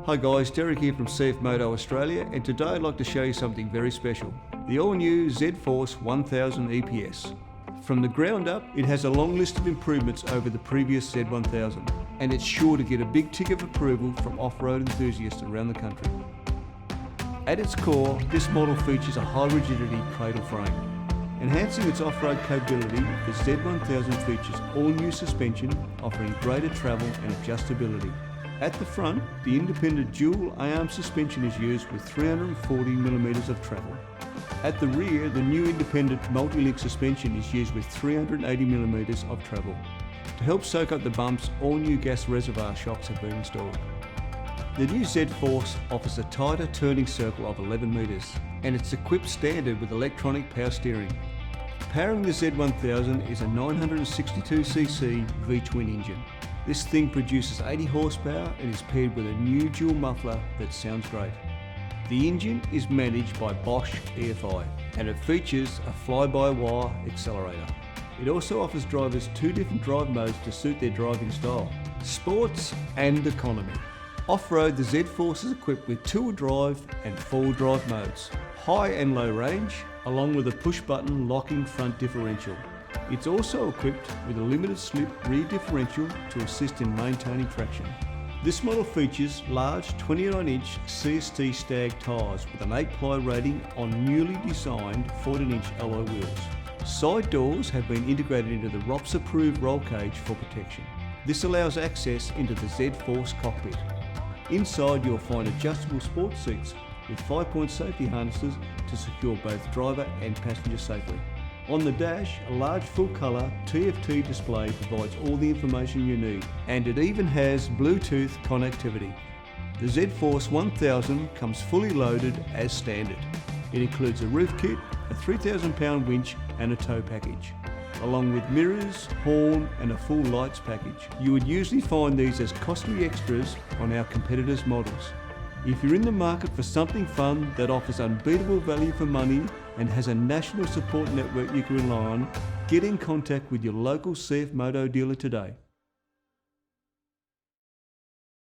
Hi guys, Derek here from CFMOTO Australia, and today I'd like to show you something very special. The all-new ZFORCE 1000 EPS. From the ground up, it has a long list of improvements over the previous Z1000, and it's sure to get a big tick of approval from off-road enthusiasts around the country. At its core, this model features a high-rigidity cradle frame. Enhancing its off-road capability, the Z1000 features all-new suspension, offering greater travel and adjustability. At the front, the independent dual A-arm suspension is used with 340mm of travel. At the rear, the new independent multi-link suspension is used with 380mm of travel. To help soak up the bumps, all new gas reservoir shocks have been installed. The new ZFORCE offers a tighter turning circle of 11 metres, and it's equipped standard with electronic power steering. Powering the Z1000 is a 962cc V-twin engine. This thing produces 80 horsepower and is paired with a new dual muffler that sounds great. The engine is managed by Bosch EFI, and it features a fly-by-wire accelerator. It also offers drivers two different drive modes to suit their driving style: sports and economy. Off-road, the ZFORCE is equipped with two-wheel drive and four-wheel drive modes, high and low range, along with a push-button locking front differential. It's also equipped with a limited slip rear differential to assist in maintaining traction. This model features large 29-inch CST stag tyres with an 8-ply rating on newly designed 14-inch alloy wheels. Side doors have been integrated into the ROPS approved roll cage for protection. This allows access into the ZFORCE cockpit. Inside you'll find adjustable sports seats with 5-point safety harnesses to secure both driver and passenger safely. On the dash, a large full-colour TFT display provides all the information you need, and it even has Bluetooth connectivity. The ZFORCE 1000 comes fully loaded as standard. It includes a roof kit, a 3,000-pound winch and a tow package, along with mirrors, horn and a full lights package. You would usually find these as costly extras on our competitors' models. If you're in the market for something fun that offers unbeatable value for money and has a national support network you can rely on, get in contact with your local CFMOTO dealer today.